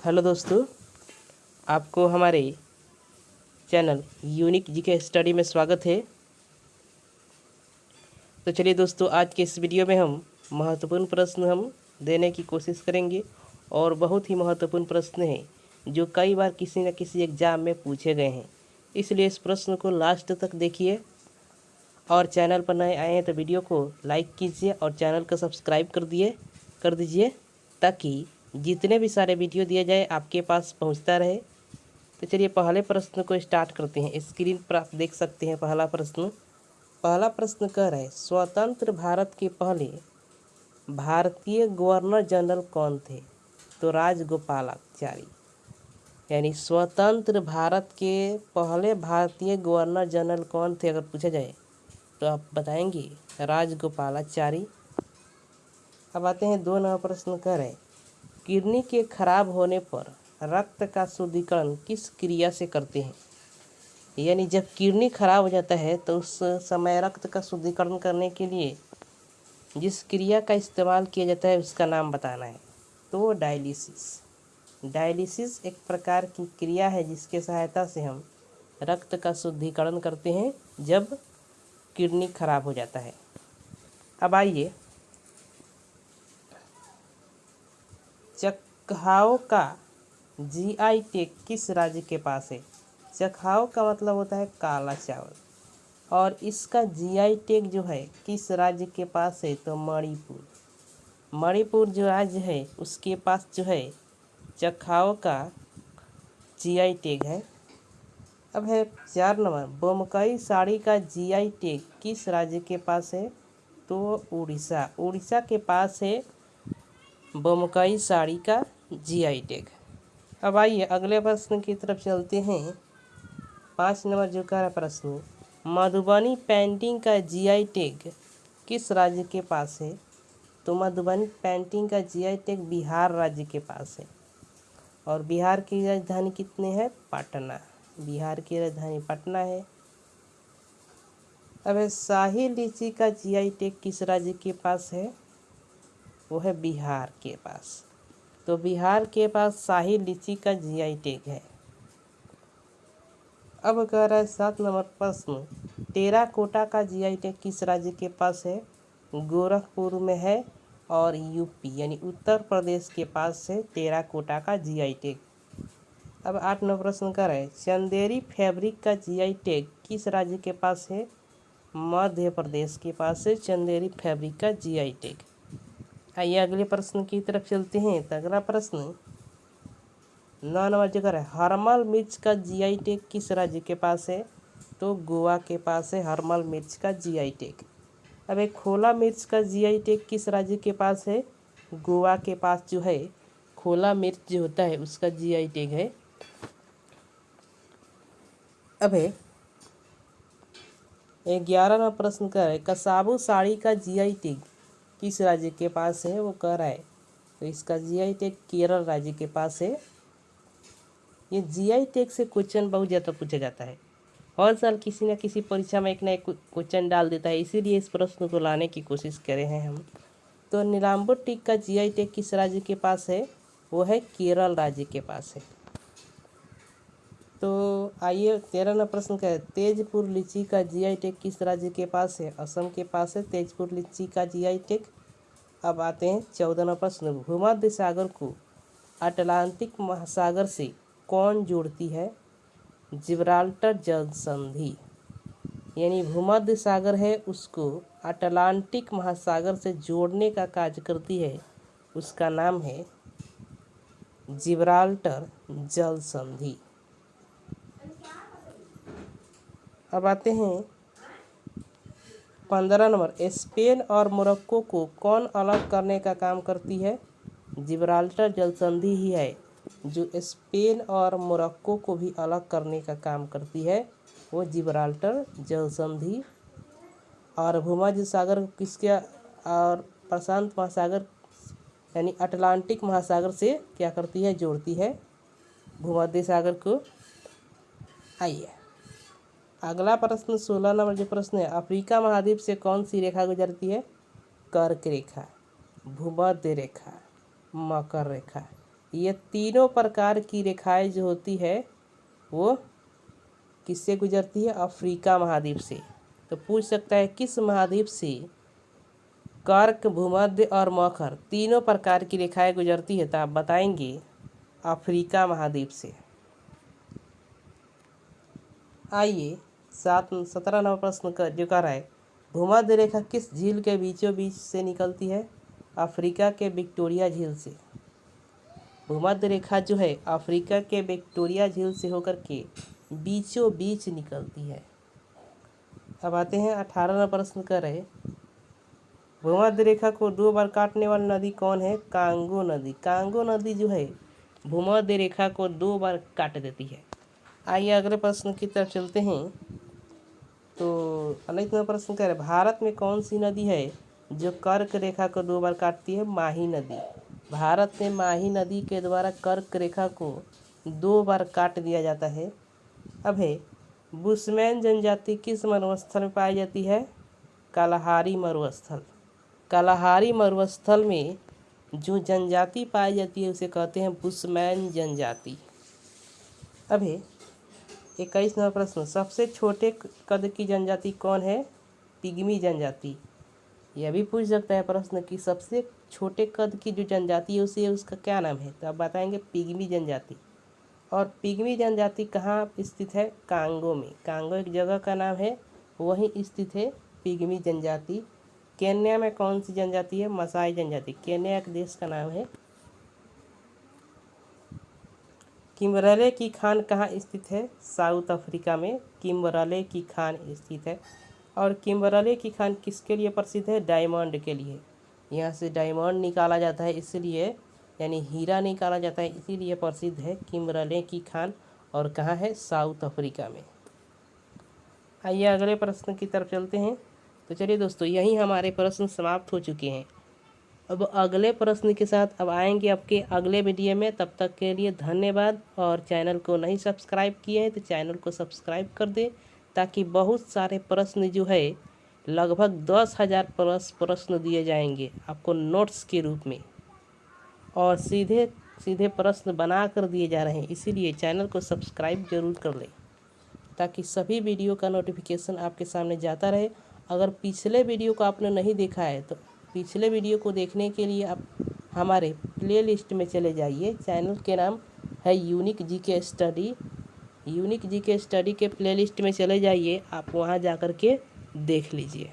Hello दोस्तों, आपको हमारे चैनल यूनिक जीके स्टडी में स्वागत है। तो चलिए दोस्तों, आज के इस वीडियो में हम महत्वपूर्ण प्रश्न हम देने की कोशिश करेंगे और बहुत ही महत्वपूर्ण प्रश्न है जो कई बार किसी न किसी एग्ज़ाम में पूछे गए हैं। इसलिए इस प्रश्न को लास्ट तक देखिए और चैनल पर नए आए हैं तो वीडियो को लाइक कीजिए और चैनल को सब्सक्राइब कर दीजिए ताकि जितने भी सारे वीडियो दिए जाए आपके पास पहुंचता रहे। तो चलिए पहले प्रश्न को स्टार्ट करते हैं। स्क्रीन पर आप देख सकते हैं पहला प्रश्न कह रहा है, स्वतंत्र भारत के पहले भारतीय गवर्नर जनरल कौन थे? तो राजगोपालाचारी। यानी स्वतंत्र भारत के पहले भारतीय गवर्नर जनरल कौन थे अगर पूछा जाए तो आप बताएंगे राजगोपालाचारी। अब आते हैं 2 नंबर प्रश्न कह रहे हैं, किडनी के खराब होने पर रक्त का शुद्धिकरण किस क्रिया से करते हैं? यानी जब किडनी खराब हो जाता है तो उस समय रक्त का शुद्धिकरण करने के लिए जिस क्रिया का इस्तेमाल किया जाता है उसका नाम बताना है। तो डायलिसिस एक प्रकार की क्रिया है जिसके सहायता से हम रक्त का शुद्धिकरण करते हैं जब किडनी खराब हो जाता है। अब आइए, चकहाव का जीआई टैग किस राज्य के पास है? चकहाव का मतलब होता है काला चावल और इसका जीआई टैग जो है किस राज्य के पास है? तो मणिपुर जो राज्य है उसके पास जो है चकहाव का जीआई टैग है। अब है 4 नंबर, बोमकई साड़ी का जीआई टैग किस राज्य के पास है? तो उड़ीसा के पास है बोमकई साड़ी का जीआई टैग। अब आइए अगले प्रश्न की तरफ चलते हैं। 5 नंबर जो कह रहा प्रश्न, मधुबनी पेंटिंग का जीआई टैग किस राज्य के पास है? तो मधुबनी पेंटिंग का जीआई टैग बिहार राज्य के पास है और बिहार की राजधानी कितने है? पटना। बिहार की राजधानी पटना है। अब है शाही लीची का जीआई टैग किस राज्य के पास है? वो है बिहार के पास। तो बिहार के पास शाही लीची का जीआई टैग है। अब कह रहा है 7 नंबर प्रश्न, टेराकोटा का जीआई टैग किस राज्य के पास है? गोरखपुर में है और यूपी यानी उत्तर प्रदेश के पास है टेराकोटा का जीआई टैग। अब 8 नंबर प्रश्न कर रहे हैं, चंदेरी फैब्रिक का जीआई टैग किस राज्य के पास है? मध्य प्रदेश के पास है चंदेरी फैब्रिक का जीआई टैग। आइए अगले प्रश्न की तरफ चलते हैं। तो अगला प्रश्न 9 नंबर जगह है, हरमल मिर्च का जीआई टैग किस राज्य के पास है? तो गोवा के पास है हरमल मिर्च का जीआई टैग। अब एक खोला मिर्च का जीआई टैग किस राज्य के पास है? गोवा के पास जो है खोला मिर्च जो होता है उसका जीआई टैग है। अब है 11 नंबर प्रश्न कर है, कसाबू साड़ी का जीआई टैग किस राज्य के पास है? वो कह रहा है तो इसका जीआई टैग केरल राज्य के पास है। ये जीआई टैग से क्वेश्चन बहुत ज़्यादा पूछा जाता है। हर साल किसी न किसी परीक्षा में एक ना एक क्वेश्चन डाल देता है, इसीलिए इस प्रश्न को लाने की कोशिश करे हैं हम। तो नीलाम्बू टीक का जीआई टैग किस राज्य के पास है? वो है केरल राज्य के पास है। तो आइए 13 नंबर प्रश्न का है, तेजपुर लीची का जीआई टैग किस राज्य के पास है? असम के पास है तेजपुर लीची का जीआई टैग। अब आते हैं 14 नंबर प्रश्न, भूमध्य सागर को अटलांटिक महासागर से कौन जोड़ती है? जिब्राल्टर जल संधि। यानी भूमध्य सागर है उसको अटलांटिक महासागर से जोड़ने का कार्य करती है, उसका नाम है जिब्राल्टर जल संधि। अब आते हैं 15 नंबर, स्पेन और मोरक्को को कौन अलग करने का काम करती है? जिब्राल्टर जल संधि ही है जो स्पेन और मोरक्को को भी अलग करने का काम करती है, वो जिब्राल्टर जल संधि। और भूमध्य सागर किसके और प्रशांत महासागर यानी अटलांटिक महासागर से क्या करती है? जोड़ती है भूमध्य सागर को। आइए अगला प्रश्न 16 नंबर जो प्रश्न है, अफ्रीका महाद्वीप से कौन सी रेखा गुजरती है? कर्क रेखा, भूमध्य रेखा, मकर रेखा, ये तीनों प्रकार की रेखाएं जो होती है वो किससे गुजरती है? अफ्रीका महाद्वीप से। तो पूछ सकता है किस महाद्वीप से कर्क, भूमध्य और मकर तीनों प्रकार की रेखाएं गुजरती है? तो आप बताएंगे अफ्रीका महाद्वीप से। आइए 17 नंबर प्रश्न का जो कर रहा है, भूमध्य रेखा किस झील के बीचों बीच से निकलती है? अफ्रीका के विक्टोरिया झील से। भूमध्य रेखा जो है अफ्रीका के विक्टोरिया झील से होकर के बीचों बीच निकलती है। अब आते हैं 18 नंबर प्रश्न कर रहे, भूमध्य रेखा को 2 बार काटने वाली नदी कौन है? कांगो नदी। कांगो नदी जो है भूमध्य रेखा को 2 बार काट देती है। आइए अगले प्रश्न की तरफ चलते हैं। तो 19 नंबर प्रश्न कर रहे, भारत में कौन सी नदी है जो कर्क रेखा को 2 बार काटती है? माही नदी। भारत में माही नदी के द्वारा कर्क रेखा को 2 बार काट दिया जाता है। अब है, बुशमैन जनजाति किस मरुस्थल में पाई जाती है? कालाहारी मरुस्थल। कालाहारी मरुस्थल में जो जनजाति पाई जाती है उसे कहते हैं बुशमैन जनजाति। अब है 21 नंबर प्रश्न, सबसे छोटे कद की जनजाति कौन है? पिग्मी जनजाति। यह भी पूछ सकता है प्रश्न कि सबसे छोटे कद की जो जनजाति है उसे उसका क्या नाम है? तो आप बताएंगे पिग्मी जनजाति। और पिग्मी जनजाति कहाँ स्थित है? कांगो में। कांगो एक जगह का नाम है, वहीं स्थित है पिग्मी जनजाति। केन्या में कौन सी जनजाति है? मसाई जनजाति। केन्या एक देश का नाम है। किम्बरले की खान कहाँ स्थित है? साउथ अफ्रीका में किम्बरले की खान स्थित है। और किम्बरले की खान किसके लिए प्रसिद्ध है? डायमंड के लिए। यहाँ से डायमंड निकाला जाता है, इसलिए यानी हीरा निकाला जाता है, इसीलिए प्रसिद्ध है किम्बरले की खान। और कहाँ है? साउथ अफ्रीका में। आइए अगले प्रश्न की तरफ चलते हैं। तो चलिए दोस्तों, यहीं हमारे प्रश्न समाप्त हो चुके हैं। अब अगले प्रश्न के साथ अब आएंगे आपके अगले वीडियो में। तब तक के लिए धन्यवाद। और चैनल को नहीं सब्सक्राइब किए हैं तो चैनल को सब्सक्राइब कर दें, ताकि बहुत सारे प्रश्न जो है लगभग 10,000 प्रश्न दिए जाएंगे आपको नोट्स के रूप में, और सीधे सीधे प्रश्न बना कर दिए जा रहे हैं। इसीलिए चैनल को सब्सक्राइब जरूर कर लें, ताकि सभी वीडियो का नोटिफिकेशन आपके सामने जाता रहे। अगर पिछले वीडियो को आपने नहीं देखा है तो पिछले वीडियो को देखने के लिए आप हमारे प्लेलिस्ट में चले जाइए। चैनल के नाम है unique GK study. Unique GK study के प्लेलिस्ट में चले जाइए, आप वहां जाकर के देख लीजिए।